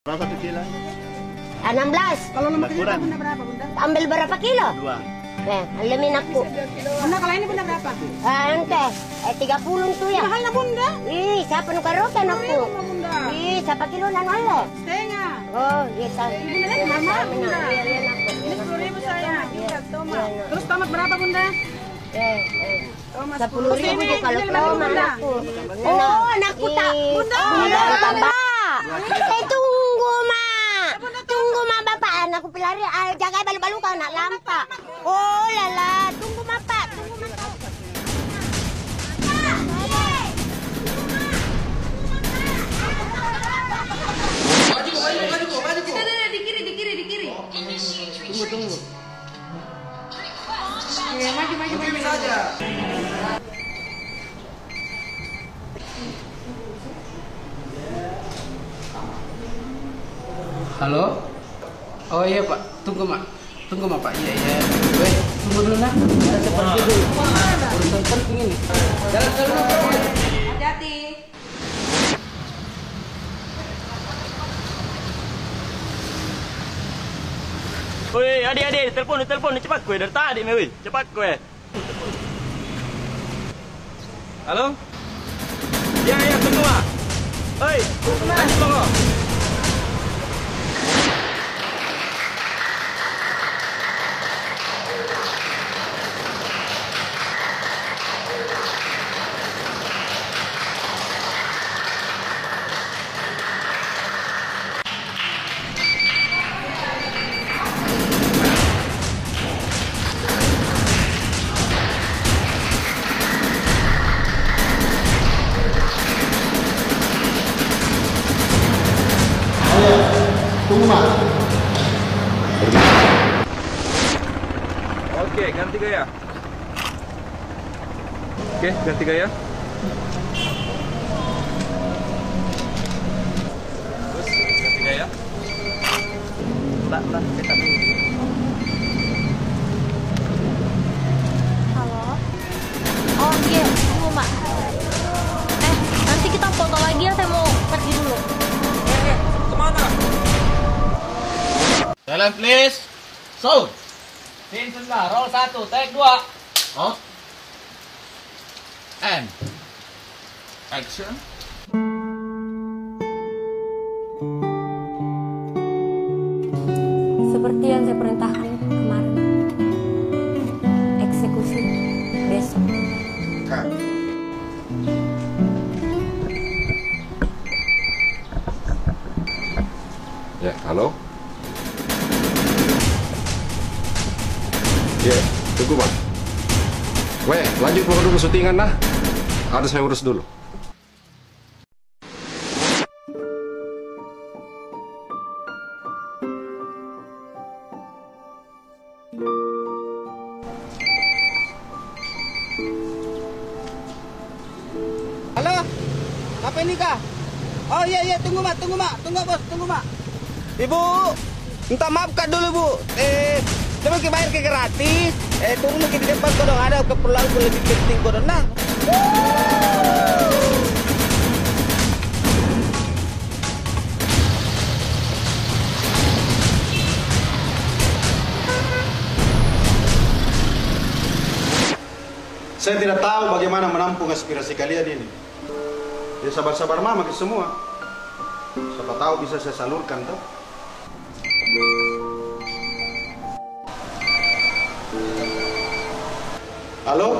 Berapa satu kilo? 16. Kalau nomor kilo bunda berapa bunda? Ambil berapa kilo? 2. Alamin aku. Bunda kalau ini bunda berapa? Ente, 30 tuh ya. Mahal na bunda? Ih, siapa nu karokan aku? Bunda. Ih, siapa kilo nan wala? Setengah. Oh, iya sa. Bunda lagi mahal bunda. Iya, aku. Ini 10.000 saya. Iya, tomat. Terus tomat berapa bunda? Tomat 10.000 tuh kalau Ini tomat bunda. aku. Oh, anakku tak. Bunda. Tambah. Tunggu, Mak. Tunggu, Mak, Bapak. Anakku pelari. Jaga balu-balu kau nak lampak. Oh, lala. Tunggu, Mak, Pak. Tunggu, Mak. Di kiri. Tunggu. Oke, maju saja. Halo? Oh iya Pak, tunggu Mak Pak, iya. Weh, tunggu dulu nak. Saya pergi dulu. Urusan penting ini. Jalan dulu. Hati-hati. Woi, adik, telepon, cepat kue dari tadi nih, woi. Cepat kue. Halo? Ya, tunggu, Mak. Oi, lanjut tunggu. Tunggu, Mak. Oke, ganti gaya. Oke, ganti gaya. Terus ganti gaya. Mbak, kita dulu. Halo? Oh iya, tunggu Mak. Nanti kita foto lagi ya, saya mau pergi dulu. Kemana? Jalan, please. Sound. Scene sudah, roll 1, take 2. Out. And. Action. Seperti yang saya perintahkan kemarin. Eksekusi besok. Cut. Ya, halo? Ya, tunggu Bang. Weh, lanjut pokok dulu syutingan nah. Ada saya urus dulu. Halo? Apa ini kah? Oh iya, tunggu Mak. Tunggu Mak. Ibu, minta maaf Kak dulu Bu. Coba kita bayar ke gratis. Turun ke di depan kau dong, ada keperluan lebih penting kau dong. Nah. Saya tidak tahu bagaimana menampung aspirasi kalian ini. Ya sabar-sabar mama ke semua. Siapa tahu bisa saya salurkan tuh. Halo?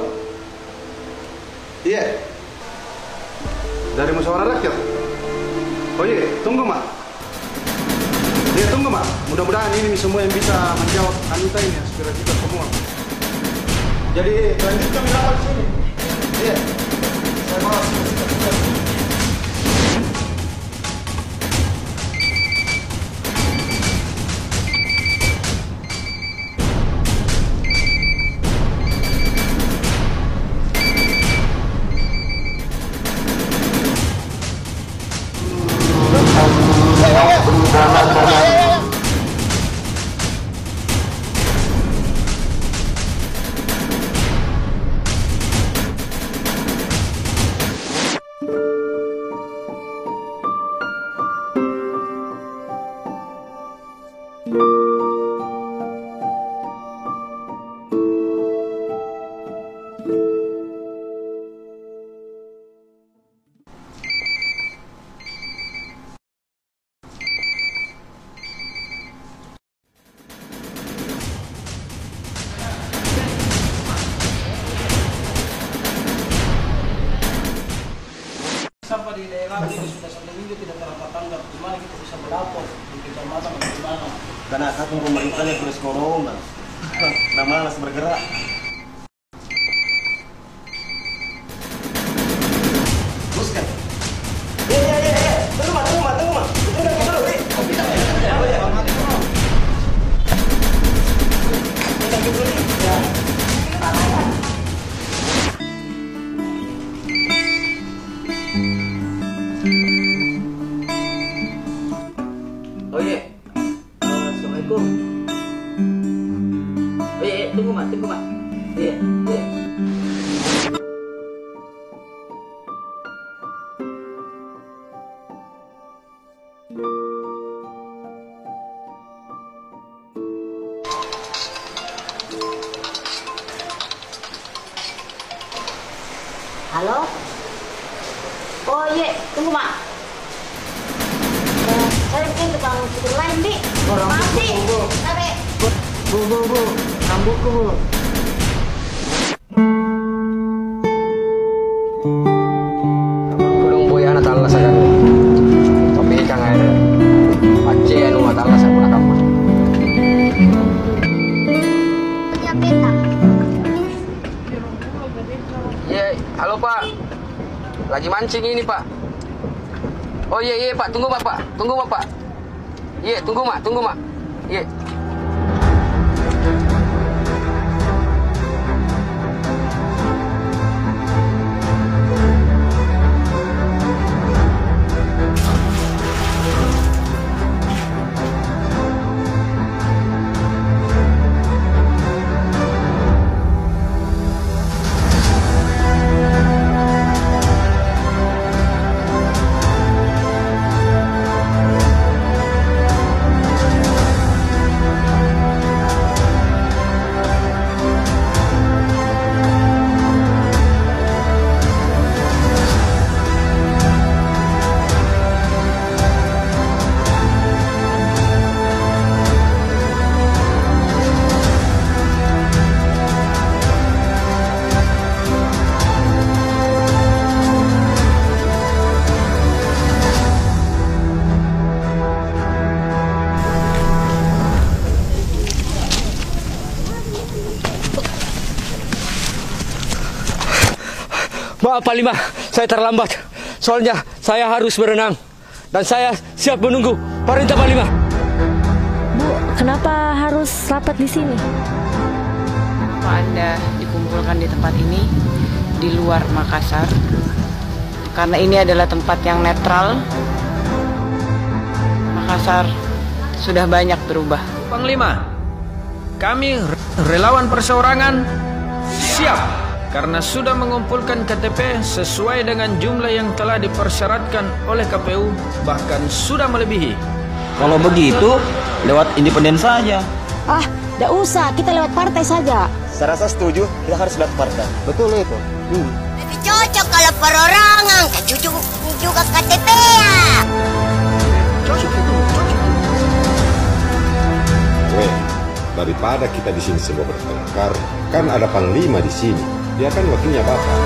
Iya. Dari musyawarah rakyat. Oh iya, tunggu Mak. Iya, tunggu Mak. Mudah-mudahan ini semua yang bisa menjawab anita ini aspirasi kita semua. Jadi lanjut kami rapat sini. Iya. Saya maaf. Ya. Sampah di daerah ini sudah 1 minggu tidak terdapat tanggap. Gimana kita bisa melapor di kecamatan atau di mana? Karena satu pemerintahnya terus corona. Nah, malas bergerak. Buskan. Ya. Tunggu, Mak. Oh iya. Assalamualaikum. Oh iya, tunggu Mak. Iya. Halo? Oh iya, tunggu Mak. Saya bikin tukang cukur lain, Bi. Maaf, Bi. Sampai. Bu. Rambutku, Bu. Kulung boy anak talas akan. Tapi kang air. Pace anu talas aku nak kamar. Punya peta. Iya, halo Pak. Lagi mancing ini Pak. Oh iya Pak, tunggu Pak. Iya, tunggu Mak. Iya. Maaf Pak Lima, saya terlambat. Soalnya saya harus berenang. Dan saya siap menunggu perintah Pak Lima. Bu, kenapa harus rapat di sini? Kenapa Anda dikumpulkan di tempat ini di luar Makassar? Karena ini adalah tempat yang netral. Makassar sudah banyak berubah. Panglima, kami relawan perseorangan siap karena sudah mengumpulkan KTP sesuai dengan jumlah yang telah dipersyaratkan oleh KPU, bahkan sudah melebihi. Kalau begitu, lewat independen saja. Ah, tidak usah. Kita lewat partai saja. Saya rasa setuju, kita harus lewat partai. Betul itu. Lebih cocok kalau perorangan. Cucu juga KTP ya. Weh, daripada kita di sini semua bertengkar, kan ada panglima di sini. Dia kan wakilnya Bapak.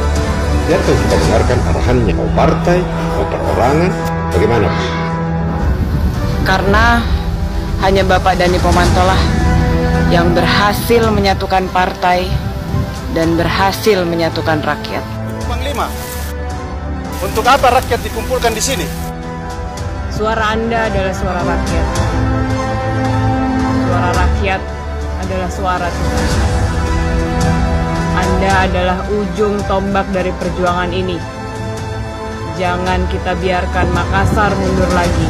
Biarkan kita dengarkan arahannya. Mau partai, mau perorangan, bagaimana Bu? Karena hanya Bapak Dhani Pomantolah yang berhasil menyatukan partai dan berhasil menyatukan rakyat. Panglima, untuk apa rakyat dikumpulkan di sini? Suara Anda adalah suara rakyat. Suara rakyat adalah suara Tuhan. Anda adalah ujung tombak dari perjuangan ini. Jangan kita biarkan Makassar mundur lagi.